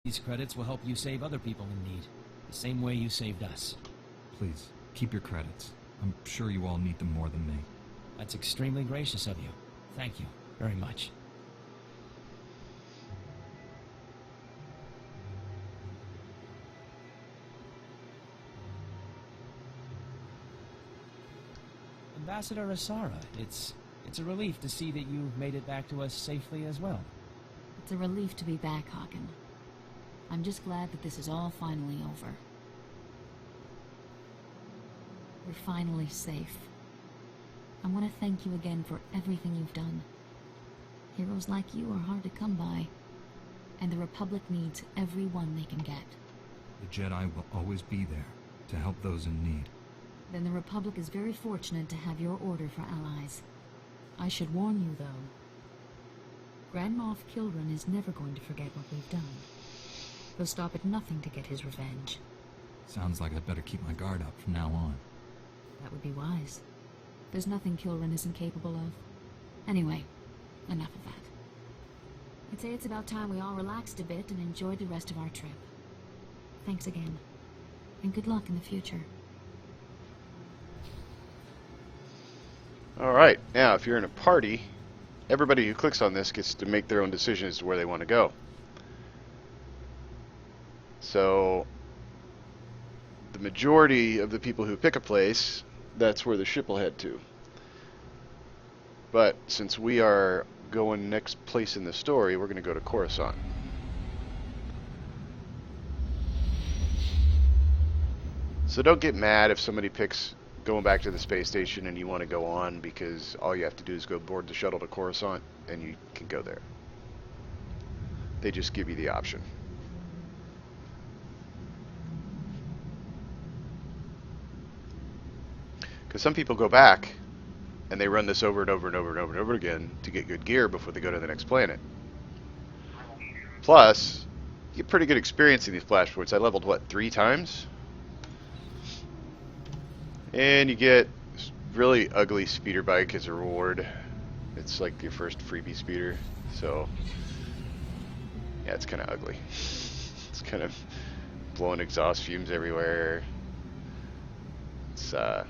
These credits will help you save other people in need, the same way you saved us. Please, keep your credits. I'm sure you all need them more than me. That's extremely gracious of you. Thank you very much. Ambassador Asara, it's a relief to see that you made it back to us safely as well. It's a relief to be back, Hagen. I'm just glad that this is all finally over. We're finally safe. I want to thank you again for everything you've done. Heroes like you are hard to come by, and the Republic needs every one they can get. The Jedi will always be there to help those in need. Then the Republic is very fortunate to have your order for allies. I should warn you, though. Grand Moff Kilran is never going to forget what we've done. He'll stop at nothing to get his revenge. Sounds like I'd better keep my guard up from now on. That would be wise. There's nothing Kilran isn't capable of. Anyway, enough of that. I'd say it's about time we all relaxed a bit and enjoyed the rest of our trip. Thanks again, and good luck in the future. Alright, now if you're in a party, everybody who clicks on this gets to make their own decision as to where they want to go. So, the majority of the people who pick a place, that's where the ship will head to. But since we are going next place in the story, we're going to go to Coruscant. So don't get mad if somebody picks going back to the space station and you want to go on, because all you have to do is go board the shuttle to Coruscant and you can go there. They just give you the option. Because some people go back and they run this over and over and over and over and over again to get good gear before they go to the next planet. Plus, you get pretty good experience in these flashpoints. I leveled, what, 3 times? And you get this really ugly speeder bike as a reward. It's like your first freebie speeder. So, yeah, it's kind of ugly. It's kind of blowing exhaust fumes everywhere. It's, yeah,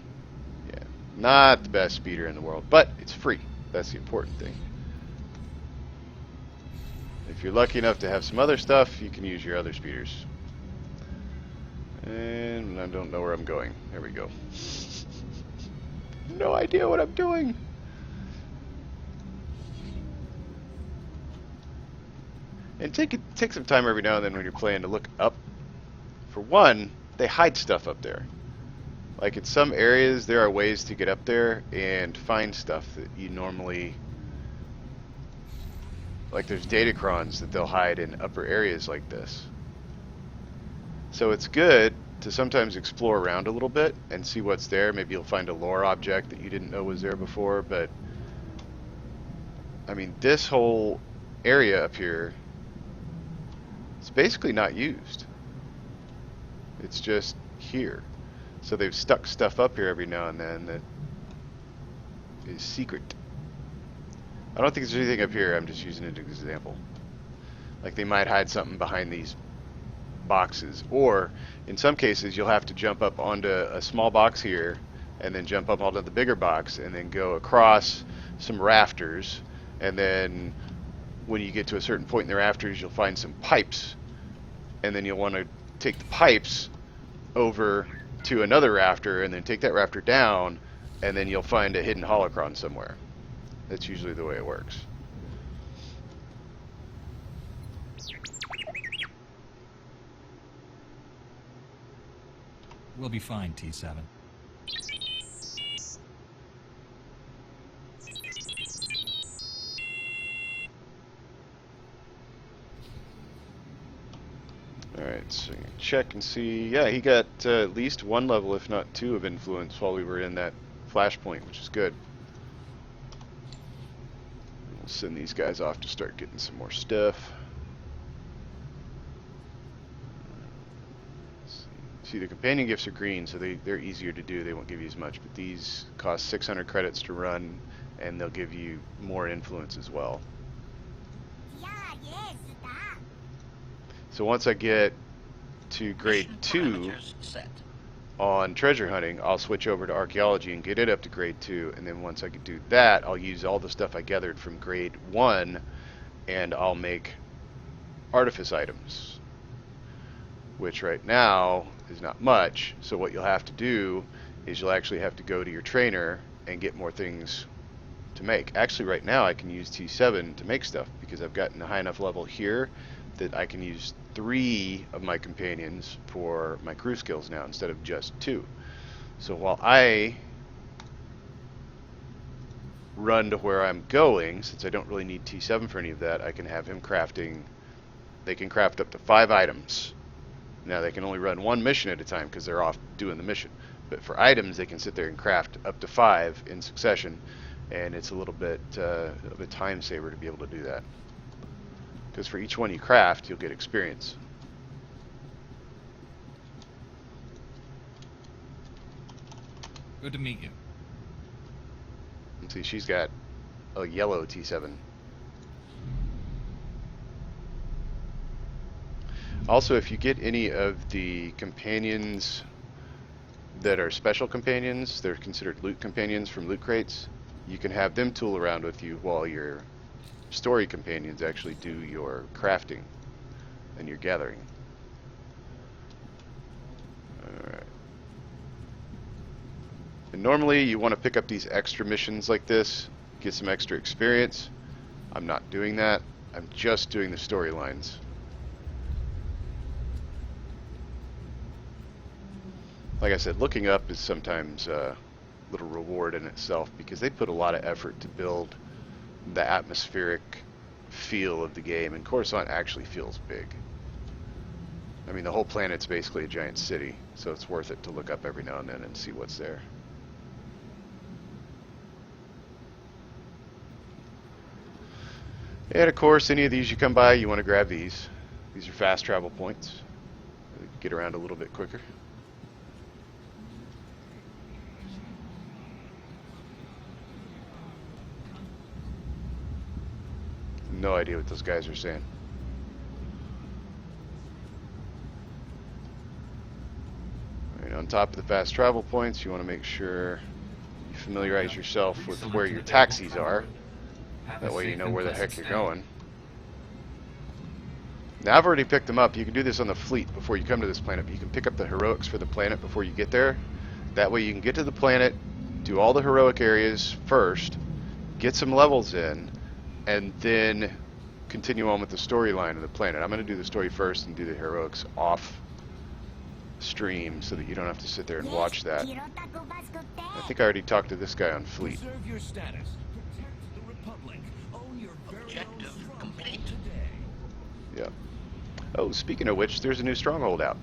not the best speeder in the world, but it's free. That's the important thing. If you're lucky enough to have some other stuff, you can use your other speeders. And I don't know where I'm going. There we go. No idea what I'm doing. And take some time every now and then when you're playing to look up. For one, they hide stuff up there. Like in some areas, there are ways to get up there and find stuff that you normally... Like there's datacrons that they'll hide in upper areas like this. So it's good to sometimes explore around a little bit and see what's there. Maybe you'll find a lore object that you didn't know was there before, but... I mean, this whole area up here... It's basically not used. It's just here. So they've stuck stuff up here every now and then that is secret. I don't think there's anything up here, I'm just using it as an example. Like they might hide something behind these boxes. Or, in some cases, you'll have to jump up onto a small box here, and then jump up onto the bigger box, and then go across some rafters, and then when you get to a certain point in the rafters, you'll find some pipes, and then you'll want to take the pipes over to another rafter, and then take that rafter down, and then you'll find a hidden holocron somewhere. That's usually the way it works. We'll be fine, T7. Alright, so check and see. Yeah, he got at least 1 level, if not 2, of influence while we were in that flashpoint, which is good. We'll send these guys off to start getting some more stuff. See, the companion gifts are green, so they're easier to do. They won't give you as much, but these cost 600 credits to run, and they'll give you more influence as well. So once I get to grade 2 on treasure hunting, I'll switch over to archaeology and get it up to grade 2, and then once I can do that, I'll use all the stuff I gathered from grade 1 and I'll make artifice items, which right now is not much. So what you'll have to do is you'll actually have to go to your trainer and get more things to make. Actually right now I can use T7 to make stuff because I've gotten a high enough level here that I can use 3 of my companions for my crew skills now instead of just 2. So while I run to where I'm going, since I don't really need T7 for any of that, I can have him crafting. They can craft up to 5 items. Now they can only run 1 mission at a time because they're off doing the mission. But for items, they can sit there and craft up to 5 in succession, and it's a little bit of a time saver to be able to do that. Because for each one you craft, you'll get experience. Good to meet you. And see, she's got a yellow T7. Also, if you get any of the companions that are special companions, they're considered loot companions from loot crates, you can have them tool around with you while your story companions actually do your crafting and your gathering. Alright. And normally you want to pick up these extra missions like this, get some extra experience. I'm not doing that. I'm just doing the storylines. Like I said, looking up is sometimes a little reward in itself because they put a lot of effort to build the atmospheric feel of the game, and Coruscant actually feels big. I mean, the whole planet's basically a giant city, so it's worth it to look up every now and then and see what's there. And of course, any of these you come by, you want to grab these. These are fast travel points. Get around a little bit quicker. No idea what those guys are saying. Alright, on top of the fast travel points, you want to make sure you familiarize yourself with where your taxis are. That way you know where the heck you're going. Now I've already picked them up. You can do this on the fleet before you come to this planet, but you can pick up the heroics for the planet before you get there. That way you can get to the planet, do all the heroic areas first, get some levels in, and then continue on with the storyline of the planet. I'm going to do the story first and do the heroics off stream so that you don't have to sit there and watch that. I think I already talked to this guy on fleet. Serve your status. Protect the Republic. Own your very own complete today. Yeah. Oh, speaking of which, there's a new stronghold out,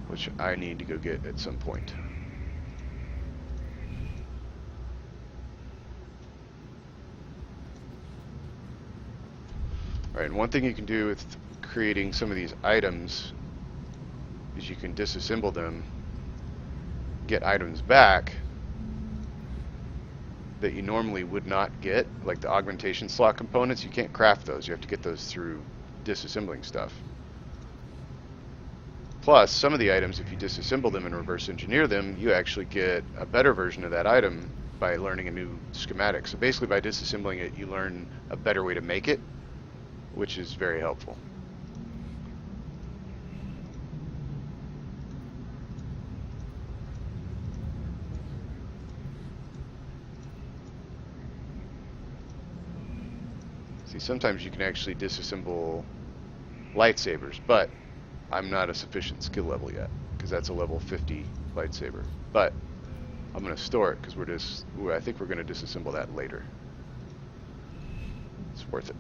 which I need to go get at some point. Alright, one thing you can do with creating some of these items is you can disassemble them, get items back that you normally would not get, like the augmentation slot components. You can't craft those. You have to get those through disassembling stuff. Plus, some of the items, if you disassemble them and reverse engineer them, you actually get a better version of that item by learning a new schematic. So basically by disassembling it, you learn a better way to make it, which is very helpful. See, sometimes you can actually disassemble lightsabers, but I'm not a sufficient skill level yet, because that's a level 50 lightsaber. But I'm going to store it, because I think we're going to disassemble that later. It's worth it.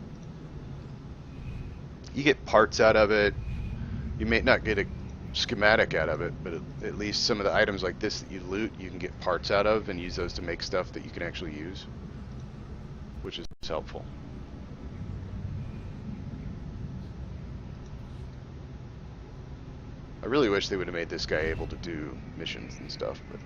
You get parts out of it. You may not get a schematic out of it, but at least some of the items like this that you loot, you can get parts out of and use those to make stuff that you can actually use, which is helpful. I really wish they would have made this guy able to do missions and stuff, but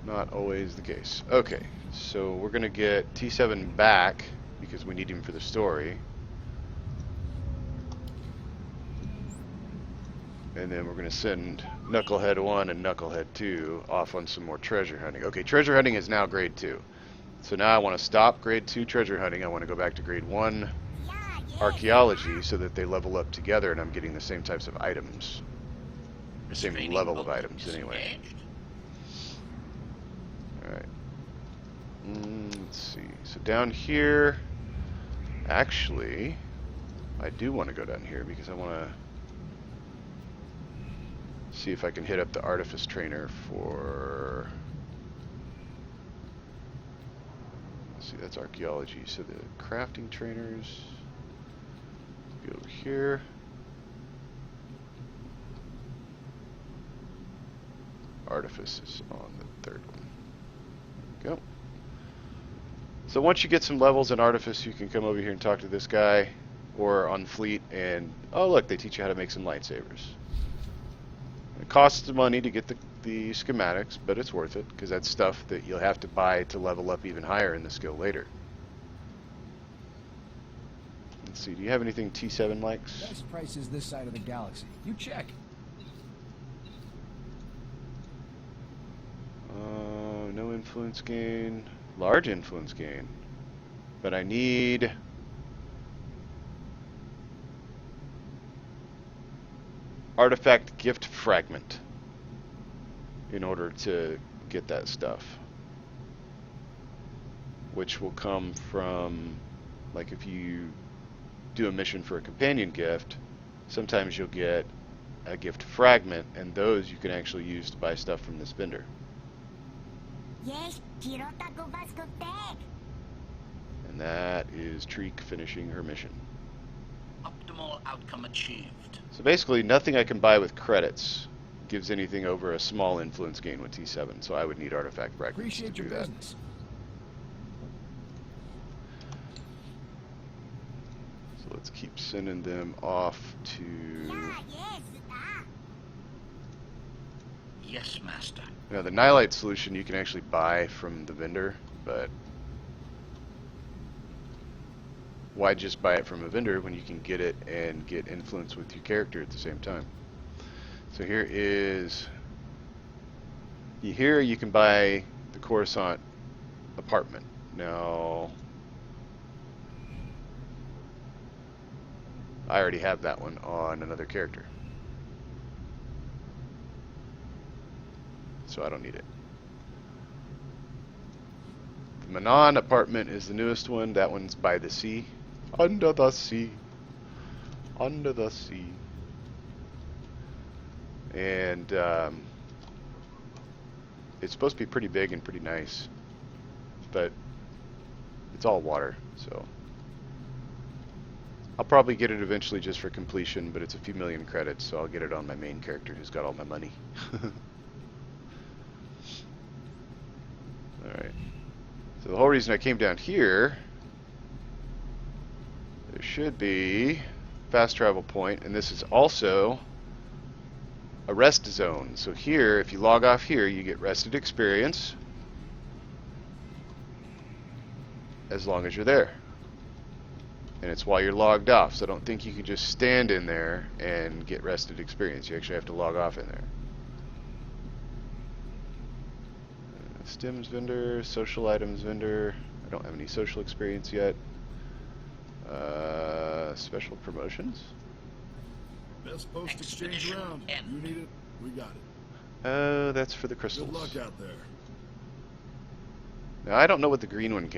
not always the case. Okay, so we're going to get T7 back because we need him for the story. And then we're going to send Knucklehead 1 and Knucklehead 2 off on some more treasure hunting. Okay, treasure hunting is now grade 2. So now I want to stop grade 2 treasure hunting. I want to go back to grade 1 archaeology so that they level up together and I'm getting the same types of items. The same level of items anyway. Alright. Let's see. So down here, actually, I do want to go down here because I want to see if I can hit up the artifice trainer for... Let's see, that's archaeology. So the crafting trainers go over here. Artifice is on the third one. Go. So once you get some levels in Artifice, you can come over here and talk to this guy, or on Fleet, and oh look, they teach you how to make some lightsabers. It costs money to get the schematics, but it's worth it, because that's stuff that you'll have to buy to level up even higher in the skill later. Let's see, do you have anything T7 likes? Best prices this side of the galaxy. You check. No influence gain. Large influence gain. But I need... Artifact gift fragment in order to get that stuff. Which will come from, like, if you do a mission for a companion gift, sometimes you'll get a gift fragment, and those you can actually use to buy stuff from this vendor. And that is Treek finishing her mission. Optimal outcome achieved. So basically, nothing I can buy with credits gives anything over a small influence gain with T7, so I would need artifact fragments Appreciate to do your that. business. So let's keep sending them off to... Yes, master. Now, the Nihilite solution you can actually buy from the vendor, but why just buy it from a vendor when you can get it and get influence with your character at the same time? So here is... Here you can buy the Coruscant apartment. Now, I already have that one on another character, so I don't need it. The Manon apartment is the newest one. That one's by the sea. Under the sea. Under the sea. And it's supposed to be pretty big and pretty nice, but it's all water, so I'll probably get it eventually just for completion, but it's a few million credits, so I'll get it on my main character who's got all my money. Alright. So the whole reason I came down here, there should be fast travel point, and this is also a rest zone. So here, if you log off here, you get rested experience as long as you're there. And it's while you're logged off, so I don't think you can just stand in there and get rested experience. You actually have to log off in there. Stims vendor, social items vendor. I don't have any social experience yet. Special promotions. Best post exchange round. You need it, we got it. Oh, that's for the crystals. Good luck out there. Now, I don't know what the green one came